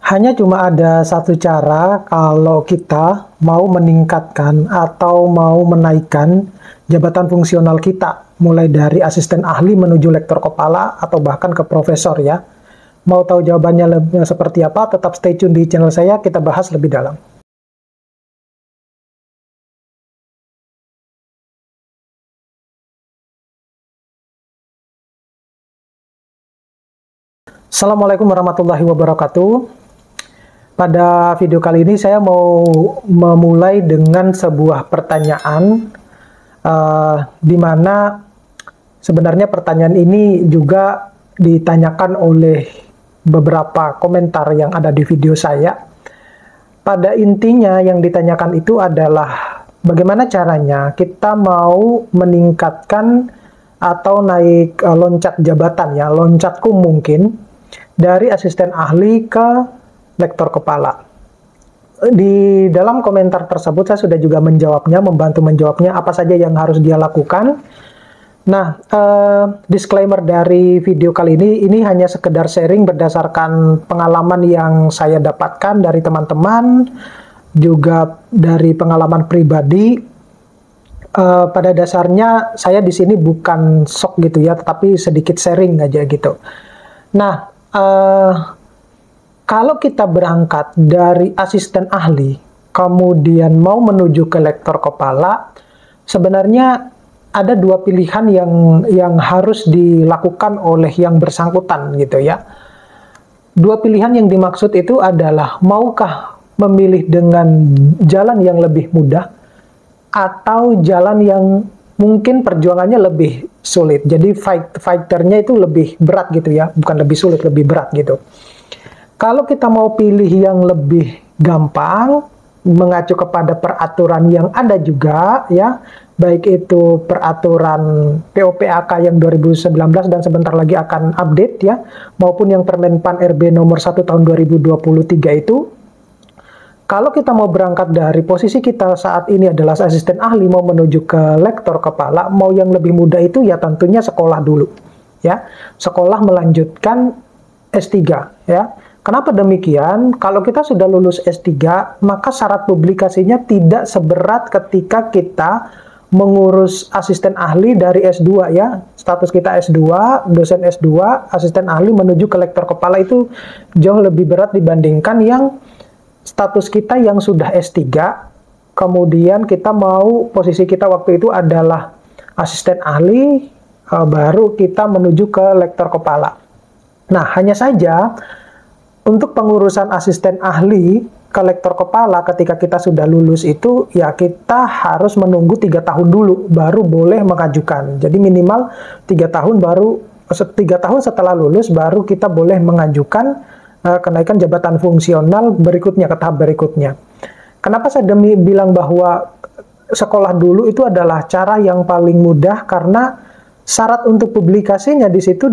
Hanya cuma ada satu cara kalau kita mau meningkatkan atau mau menaikkan jabatan fungsional kita, mulai dari asisten ahli menuju lektor kepala atau bahkan ke profesor ya. Mau tahu jawabannya seperti apa, tetap stay tune di channel saya, kita bahas lebih dalam. Assalamualaikum warahmatullahi wabarakatuh. Pada video kali ini saya mau memulai dengan sebuah pertanyaan di mana sebenarnya pertanyaan ini juga ditanyakan oleh beberapa komentar yang ada di video saya. Pada intinya yang ditanyakan itu adalah bagaimana caranya kita mau meningkatkan atau naik loncat jabatan ya, loncatku mungkin dari asisten ahli ke lektor kepala. Di dalam komentar tersebut saya sudah juga menjawabnya, membantu menjawabnya apa saja yang harus dia lakukan. Nah, disclaimer dari video kali ini hanya sekedar sharing berdasarkan pengalaman yang saya dapatkan dari teman-teman, juga dari pengalaman pribadi. Pada dasarnya saya di sini bukan sok gitu ya, tetapi sedikit sharing aja gitu. Nah, kalau kita berangkat dari asisten ahli, kemudian mau menuju ke lektor kepala, sebenarnya ada dua pilihan yang harus dilakukan oleh yang bersangkutan gitu ya. Dua pilihan yang dimaksud itu adalah maukah memilih dengan jalan yang lebih mudah atau jalan yang mungkin perjuangannya lebih sulit. Jadi fighternya itu lebih berat gitu ya, bukan lebih sulit, lebih berat gitu. Kalau kita mau pilih yang lebih gampang, mengacu kepada peraturan yang ada juga ya, baik itu peraturan POPAK yang 2019 dan sebentar lagi akan update ya, maupun yang Permenpan RB nomor 1 tahun 2023 itu. Kalau kita mau berangkat dari posisi kita saat ini adalah asisten ahli mau menuju ke lektor kepala, mau yang lebih mudah itu ya tentunya sekolah dulu ya. Sekolah melanjutkan S3 ya. Kenapa demikian? Kalau kita sudah lulus S3, maka syarat publikasinya tidak seberat ketika kita mengurus asisten ahli dari S2 ya. Status kita S2, dosen S2, asisten ahli menuju ke lektor kepala itu jauh lebih berat dibandingkan yang status kita yang sudah S3, kemudian kita mau, posisi kita waktu itu adalah asisten ahli, baru kita menuju ke lektor kepala. Nah, hanya saja untuk pengurusan asisten ahli ke lektor kepala ketika kita sudah lulus itu, ya kita harus menunggu 3 tahun dulu, baru boleh mengajukan. Jadi minimal 3 tahun baru, 3 tahun setelah lulus, baru kita boleh mengajukan kenaikan jabatan fungsional berikutnya, ke tahap berikutnya. Kenapa saya bilang bahwa sekolah dulu itu adalah cara yang paling mudah, karena syarat untuk publikasinya di situ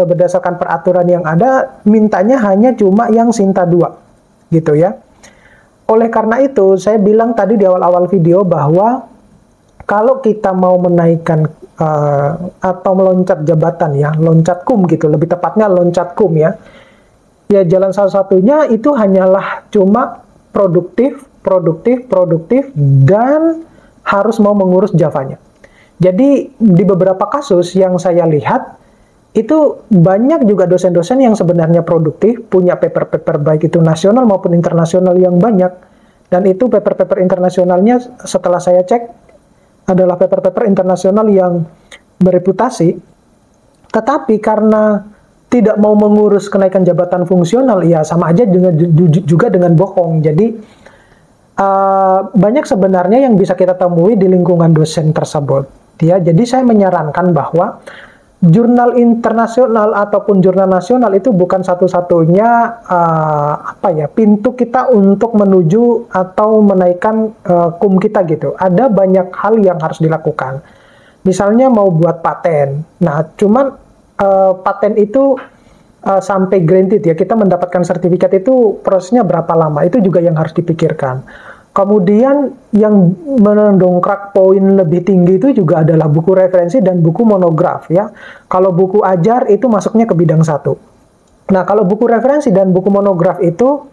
berdasarkan peraturan yang ada mintanya hanya cuma yang Sinta 2 gitu ya. Oleh karena itu saya bilang tadi di awal-awal video bahwa kalau kita mau menaikkan atau meloncat jabatan ya, loncat kum gitu, lebih tepatnya loncat kum ya. Ya jalan salah satunya itu hanyalah cuma produktif dan harus mau mengurus Javanya. Jadi di beberapa kasus yang saya lihat itu banyak juga dosen-dosen yang sebenarnya produktif, punya paper-paper baik itu nasional maupun internasional yang banyak, dan itu paper-paper internasionalnya setelah saya cek adalah paper-paper internasional yang bereputasi, tetapi karena tidak mau mengurus kenaikan jabatan fungsional, ya sama aja juga dengan bohong. Jadi banyak sebenarnya yang bisa kita temui di lingkungan dosen tersebut. Ya, jadi saya menyarankan bahwa jurnal internasional ataupun jurnal nasional itu bukan satu-satunya pintu kita untuk menuju atau menaikkan kum kita gitu. Ada banyak hal yang harus dilakukan. Misalnya mau buat paten. Nah, cuman paten itu sampai granted ya, kita mendapatkan sertifikat itu prosesnya berapa lama, itu juga yang harus dipikirkan. Kemudian yang mendongkrak poin lebih tinggi itu juga adalah buku referensi dan buku monograf ya. Kalau buku ajar itu masuknya ke bidang 1. Nah, kalau buku referensi dan buku monograf itu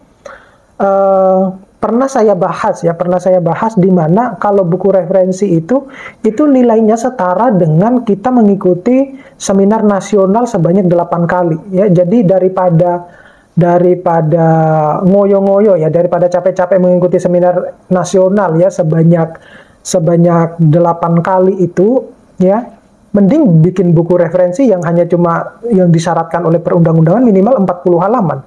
eh, pernah saya bahas di mana kalau buku referensi itu nilainya setara dengan kita mengikuti seminar nasional sebanyak 8 kali ya. Jadi daripada ngoyo-ngoyo ya, daripada capek-capek mengikuti seminar nasional ya sebanyak 8 kali itu ya, mending bikin buku referensi yang hanya cuma yang disyaratkan oleh perundang-undangan minimal 40 halaman.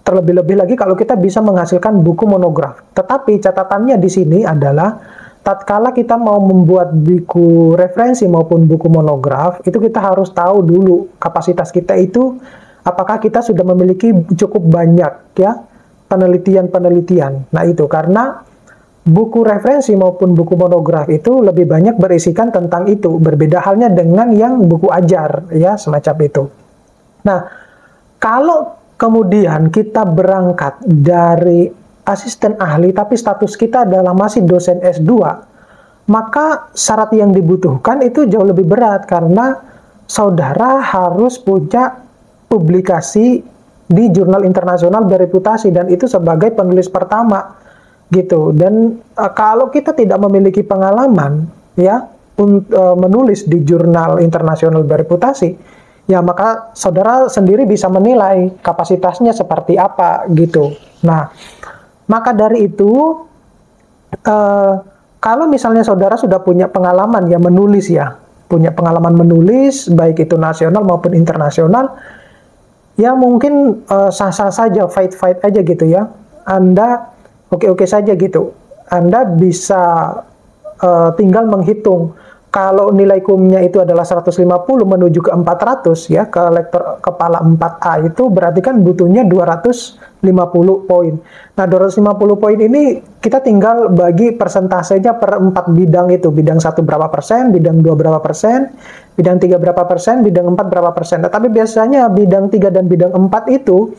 Terlebih-lebih lagi kalau kita bisa menghasilkan buku monograf. Tetapi catatannya di sini adalah tatkala kita mau membuat buku referensi maupun buku monograf, itu kita harus tahu dulu kapasitas kita itu apakah kita sudah memiliki cukup banyak ya penelitian-penelitian. Nah, itu karena buku referensi maupun buku monograf itu lebih banyak berisikan tentang itu. Berbeda halnya dengan yang buku ajar ya, semacam itu. Nah, kalau kemudian kita berangkat dari asisten ahli tapi status kita adalah masih dosen S2, maka syarat yang dibutuhkan itu jauh lebih berat karena saudara harus punya publikasi di jurnal internasional bereputasi dan itu sebagai penulis pertama gitu. Dan kalau kita tidak memiliki pengalaman ya menulis di jurnal internasional bereputasi, ya maka saudara sendiri bisa menilai kapasitasnya seperti apa gitu. Nah, maka dari itu kalau misalnya saudara sudah punya pengalaman ya menulis ya, punya pengalaman menulis baik itu nasional maupun internasional, ya mungkin sah-sah saja, fight-fight aja gitu ya. Anda oke-oke saja gitu. Anda bisa tinggal menghitung. Kalau nilai kumnya itu adalah 150 menuju ke 400 ya, ke lektor kepala 4A itu berarti kan butuhnya 250 poin. Nah, 250 poin ini kita tinggal bagi persentasenya per 4 bidang itu. Bidang 1 berapa persen, bidang 2 berapa persen, bidang 3 berapa persen, bidang 4 berapa persen. Nah, tapi biasanya bidang 3 dan bidang 4 itu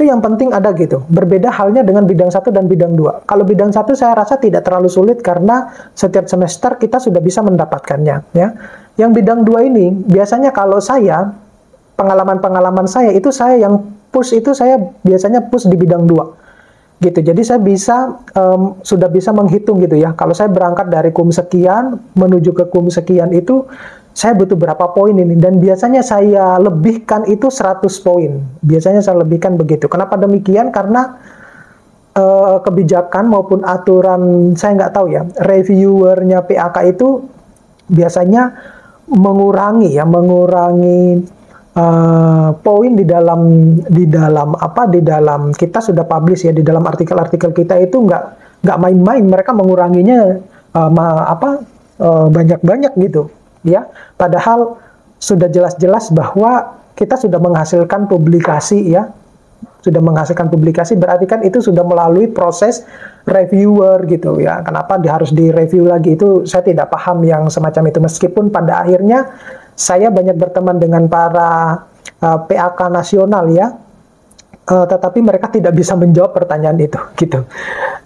yang penting ada gitu. Berbeda halnya dengan bidang 1 dan bidang 2. Kalau bidang 1 saya rasa tidak terlalu sulit karena setiap semester kita sudah bisa mendapatkannya ya. Yang bidang 2 ini biasanya kalau saya pengalaman-pengalaman saya itu saya yang push itu saya biasanya push di bidang 2 gitu. Jadi saya bisa sudah bisa menghitung gitu ya. Kalau saya berangkat dari kum sekian menuju ke kum sekian itu saya butuh berapa poin ini, dan biasanya saya lebihkan itu 100 poin. Biasanya saya lebihkan begitu. Kenapa demikian? Karena kebijakan maupun aturan, saya nggak tahu ya, reviewernya PAK itu biasanya mengurangi poin di dalam kita sudah publish ya, di dalam artikel-artikel kita itu nggak main-main. Mereka menguranginya banyak-banyak gitu. Ya, padahal sudah jelas-jelas bahwa kita sudah menghasilkan publikasi ya, sudah menghasilkan publikasi berarti kan itu sudah melalui proses reviewer gitu ya. Kenapa harus direview lagi itu saya tidak paham yang semacam itu, meskipun pada akhirnya saya banyak berteman dengan para PAK nasional ya, tetapi mereka tidak bisa menjawab pertanyaan itu gitu.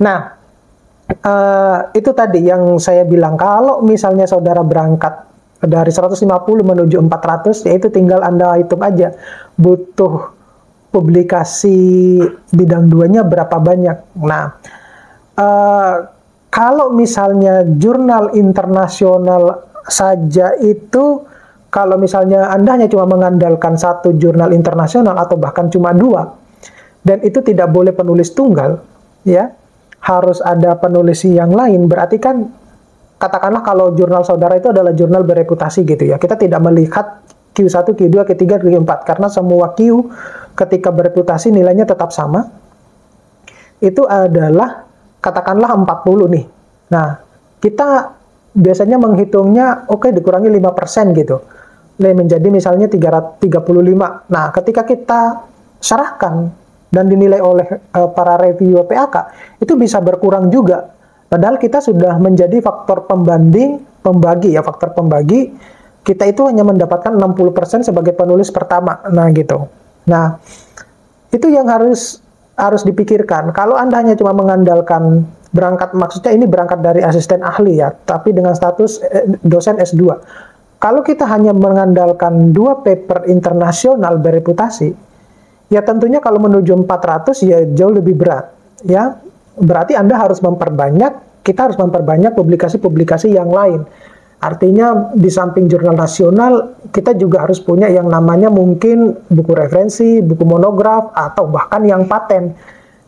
Nah, itu tadi yang saya bilang, kalau misalnya saudara berangkat dari 150 menuju 400, yaitu tinggal Anda hitung aja butuh publikasi bidang 2-nya berapa banyak. Nah, kalau misalnya jurnal internasional saja itu, kalau misalnya Anda hanya cuma mengandalkan satu jurnal internasional atau bahkan cuma 2, dan itu tidak boleh penulis tunggal, ya, harus ada penulis yang lain, berarti kan katakanlah kalau jurnal saudara itu adalah jurnal bereputasi gitu ya, kita tidak melihat Q1, Q2, Q3, Q4 karena semua Q ketika bereputasi nilainya tetap sama. Itu adalah katakanlah 40 nih. Nah, kita biasanya menghitungnya dikurangi 5% gitu. Menjadi misalnya 335. Nah, ketika kita serahkan dan dinilai oleh para reviewer PAK, itu bisa berkurang juga. Padahal kita sudah menjadi faktor pembagi, kita itu hanya mendapatkan 60% sebagai penulis pertama. Nah, gitu. Nah, itu yang harus dipikirkan. Kalau Anda hanya cuma mengandalkan maksudnya ini berangkat dari asisten ahli ya, tapi dengan status dosen S2. Kalau kita hanya mengandalkan 2 paper internasional bereputasi, Ya tentunya kalau menuju 400 ya jauh lebih berat. Ya, berarti Anda harus memperbanyak, kita harus memperbanyak publikasi-publikasi yang lain. Artinya di samping jurnal nasional, kita juga harus punya yang namanya mungkin buku referensi, buku monograf, atau bahkan yang paten.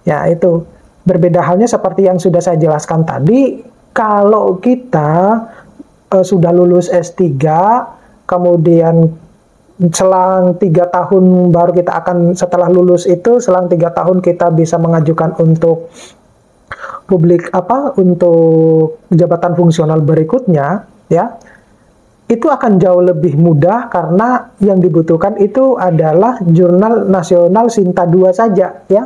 Ya itu, berbeda halnya seperti yang sudah saya jelaskan tadi, kalau kita sudah lulus S3, kemudian selang 3 tahun baru kita akan, setelah lulus itu selang 3 tahun kita bisa mengajukan untuk untuk jabatan fungsional berikutnya, ya itu akan jauh lebih mudah karena yang dibutuhkan itu adalah jurnal nasional Sinta 2 saja, ya.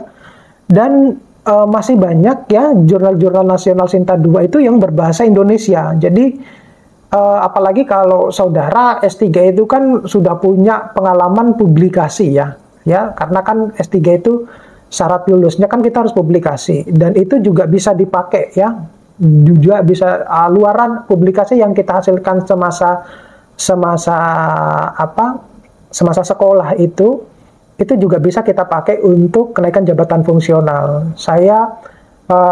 Dan masih banyak ya jurnal-jurnal nasional Sinta 2 itu yang berbahasa Indonesia. Jadi apalagi kalau saudara S3 itu kan sudah punya pengalaman publikasi ya, karena kan S3 itu syarat lulusnya kan kita harus publikasi, dan itu juga bisa dipakai ya, juga bisa luaran publikasi yang kita hasilkan semasa sekolah itu juga bisa kita pakai untuk kenaikan jabatan fungsional. Saya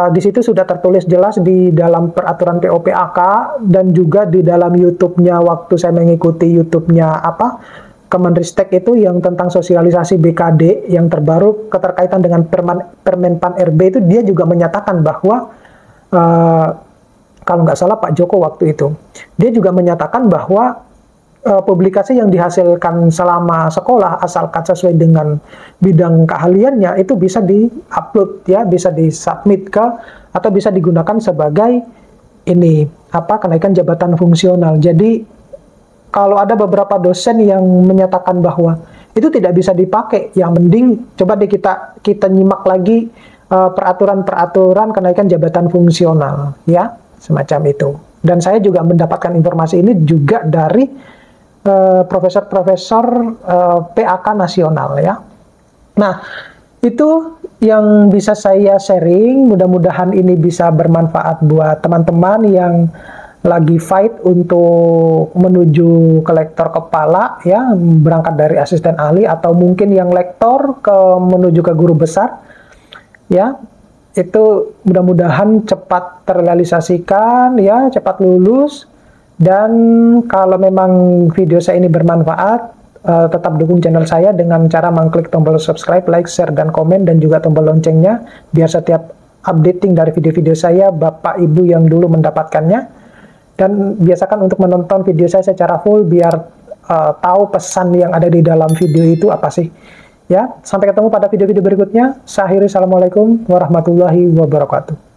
di situ sudah tertulis jelas di dalam peraturan POPAK dan juga di dalam YouTube-nya waktu saya mengikuti YouTube-nya Kemenristek itu yang tentang sosialisasi BKD yang terbaru keterkaitan dengan Permenpan RB itu, dia juga menyatakan bahwa kalau nggak salah Pak Joko waktu itu, dia juga menyatakan bahwa publikasi yang dihasilkan selama sekolah asalkan sesuai dengan bidang keahliannya itu bisa di-upload ya, bisa di-submit ke atau bisa digunakan sebagai kenaikan jabatan fungsional. Jadi kalau ada beberapa dosen yang menyatakan bahwa itu tidak bisa dipakai, yang mending coba deh kita nyimak lagi peraturan-peraturan kenaikan jabatan fungsional ya, semacam itu. Dan saya juga mendapatkan informasi ini juga dari profesor-profesor PAK nasional ya. Nah, itu yang bisa saya sharing. Mudah-mudahan ini bisa bermanfaat buat teman-teman yang lagi fight untuk menuju ke lektor kepala ya, berangkat dari asisten ahli atau mungkin yang lektor menuju ke guru besar ya. Itu mudah-mudahan cepat terrealisasikan ya, cepat lulus. Dan kalau memang video saya ini bermanfaat, tetap dukung channel saya dengan cara mengklik tombol subscribe, like, share, dan komen, dan juga tombol loncengnya, biar setiap updating dari video-video saya, Bapak Ibu yang dulu mendapatkannya. Dan biasakan untuk menonton video saya secara full, biar tahu pesan yang ada di dalam video itu apa sih. Ya, sampai ketemu pada video-video berikutnya. Saya akhiri, assalamualaikum warahmatullahi wabarakatuh.